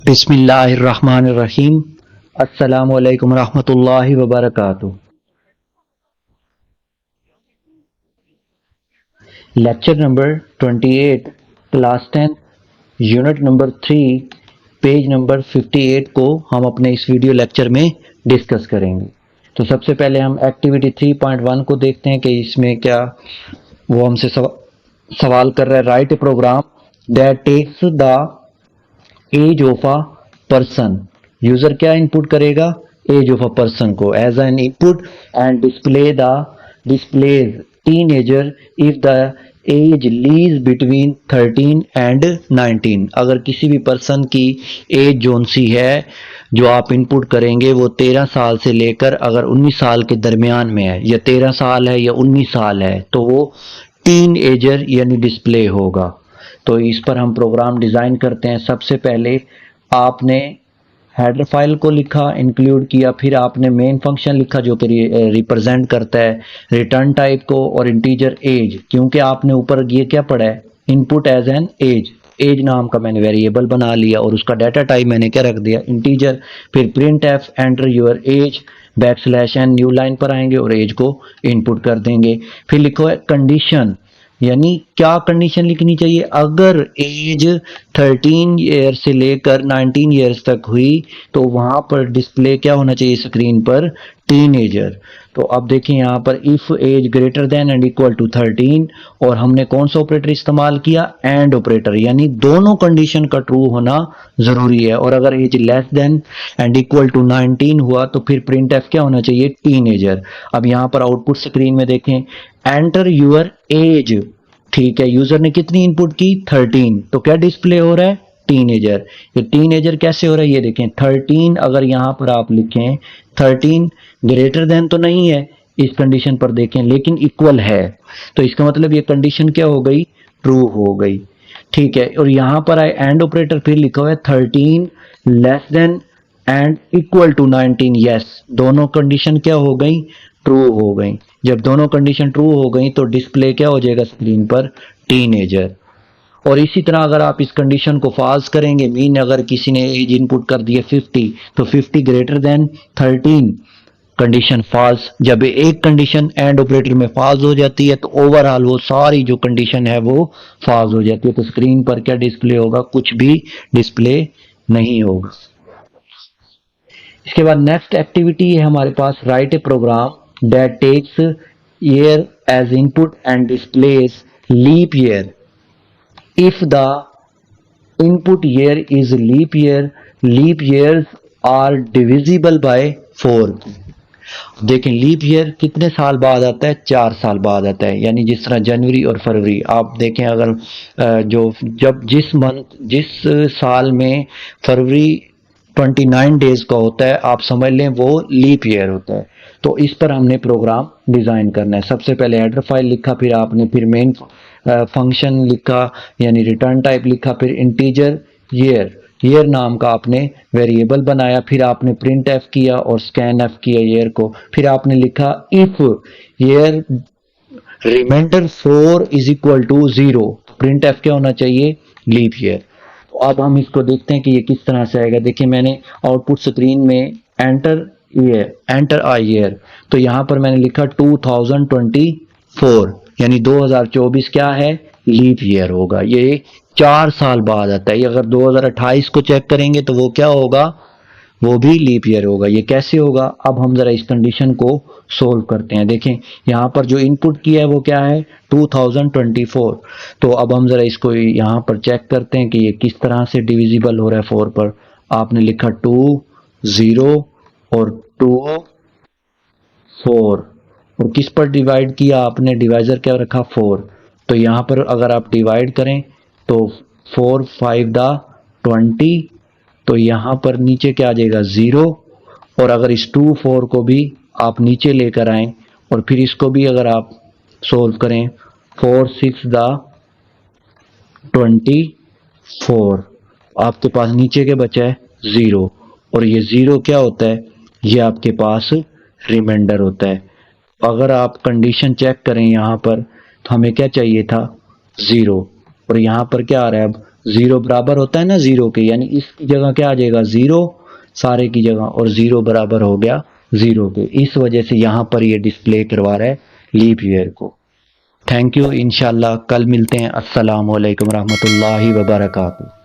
बिस्मिल्लाहिर्रहमानिर्रहीम। अस्सलामु अलैकुम रहमतुल्लाहि व बरकातुहू। Lecture number 28, class 10, unit number 3, page number 58 को हम अपने इस वीडियो लेक्चर में डिस्कस करेंगे। तो सबसे पहले हम एक्टिविटी 3.1 को देखते हैं कि इसमें क्या वो हमसे सवाल कर रहा है। Write a program that takes the age of a person. User क्या इनपुट करेगा? एज ऑफ अ पर्सन को as an input and displays teenager if the age lies between 13 and 19। अगर किसी भी पर्सन की एज जोन सी है जो आप इनपुट करेंगे वो 13 साल से लेकर अगर 19 साल के दरमियान में है, या 13 साल है या 19 साल है, तो वो टीन एजर यानी डिस्प्ले होगा। तो इस पर हम प्रोग्राम डिज़ाइन करते हैं। सबसे पहले आपने हेडर फाइल को लिखा, इंक्लूड किया, फिर आपने मेन फंक्शन लिखा जो कि रिप्रेजेंट करता है रिटर्न टाइप को और इंटीजर एज, क्योंकि आपने ऊपर ये क्या पढ़ा है, इनपुट एज एन एज नाम का मैंने वेरिएबल बना लिया और उसका डाटा टाइप मैंने क्या रख दिया, इंटीजर। फिर print F enter your age \n new line पर आएंगे और एज को इनपुट कर देंगे। फिर लिखो है कंडीशन, यानी क्या कंडीशन लिखनी चाहिए? अगर एज 13 ईयर से लेकर 19 ईयर्स तक हुई तो वहां पर डिस्प्ले क्या होना चाहिए स्क्रीन पर? टीनेजर। तो अब देखिए यहाँ पर if age greater than and equal to 13, और हमने कौन सा ऑपरेटर इस्तेमाल किया? एंड ऑपरेटर, यानी दोनों कंडीशन का ट्रू होना जरूरी है। और अगर age less than and equal to 19 हुआ तो फिर प्रिंट एफ क्या होना चाहिए? टीनेजर। अब यहाँ पर आउटपुट स्क्रीन में देखें, एंटर यूर एज, ठीक है, यूजर ने कितनी इनपुट की? 13, तो क्या डिस्प्ले हो रहा है? टीनेजर। ये टीनेजर कैसे हो रहा है ये देखें, 13 अगर यहां पर आप लिखें 13 ग्रेटर देन तो नहीं है इस कंडीशन पर देखें, लेकिन इक्वल है, तो इसका मतलब ये कंडीशन क्या हो गई? ट्रू हो गई, ठीक है। और यहां पर आए एंड ऑपरेटर, फिर लिखा हुआ है 13 less than and equal to 19, yes, दोनों कंडीशन क्या हो गई? ट्रू हो गई। जब दोनों कंडीशन ट्रू हो गई तो डिस्प्ले क्या हो जाएगा स्क्रीन पर? टीनेजर। और इसी तरह अगर आप इस कंडीशन को फॉल्स करेंगे, मीन अगर किसी ने एज इनपुट कर दिया 50, तो 50 ग्रेटर देन 13, कंडीशन फॉल्स। जब एक कंडीशन एंड ऑपरेटर में फॉल्स हो जाती है तो ओवरऑल वो सारी जो कंडीशन है वो फॉल्स हो जाती है, तो स्क्रीन पर क्या डिस्प्ले होगा? कुछ भी डिस्प्ले नहीं होगा। इसके बाद नेक्स्ट एक्टिविटी है हमारे पास, write a program that takes year as input and displays leap year if the input year is leap years are divisible by 4। देखें लीप ईयर कितने साल बाद आता है? 4 साल बाद आता है। यानी जिस तरह जनवरी और फरवरी आप देखें, अगर जिस साल में फरवरी 29 डेज का होता है, आप समझ लें वो लीप ईयर होता है। तो इस पर हमने प्रोग्राम डिजाइन करना है। सबसे पहले हेडर फाइल लिखा, फिर मेन फंक्शन लिखा यानी रिटर्न टाइप लिखा, फिर इंटीजर ईयर नाम का आपने वेरिएबल बनाया, फिर आपने प्रिंट एफ किया और स्कैन एफ किया ईयर को, फिर आपने लिखा if year remainder 4 is equal to 0, print f क्या होना चाहिए? Leap year. तो अब हम इसको देखते हैं कि ये किस तरह से आएगा। देखिए मैंने आउटपुट स्क्रीन में एंटर अ ईयर, तो यहां पर मैंने लिखा 2024, यानी 2024 क्या है? लीप ईयर होगा। ये 4 साल बाद आता है। अगर 2028 को चेक करेंगे तो वो क्या होगा? वो भी लीप ईयर होगा। ये कैसे होगा? अब हम जरा इस कंडीशन को सोल्व करते हैं। देखें यहाँ पर जो इनपुट किया है वो क्या है? 2024। तो अब हम जरा इसको यहाँ पर चेक करते हैं कि ये किस तरह से डिविजिबल हो रहा है 4 पर। आपने लिखा 2 0 और 2 4, और किस पर डिवाइड किया आपने? डिवाइजर क्या रखा? 4। तो यहाँ पर अगर आप डिवाइड करें तो 4 5 दा 20, तो यहाँ पर नीचे क्या आ जाएगा? 0। और अगर इस 2 4 को भी आप नीचे लेकर आए और फिर इसको भी अगर आप सोल्व करें, 4 6 दा 24, आपके पास नीचे के बचा है 0, और ये 0 क्या होता है? ये आपके पास रिमाइंडर होता है। अगर आप कंडीशन चेक करें यहाँ पर तो हमें क्या चाहिए था? 0, और यहाँ पर क्या आ रहा है? अब जीरो बराबर होता है ना जीरो के, यानी इसकी जगह क्या आ जाएगा जीरो सारे की जगह, और जीरो बराबर हो गया जीरो के। इस वजह से यहाँ पर ये डिस्प्ले करवा रहा है लीप ईयर को। थैंक यू, इंशाल्लाह कल मिलते हैं। अस्सलाम वालेकुम रहमतुल्लाहि व बरकातुहू।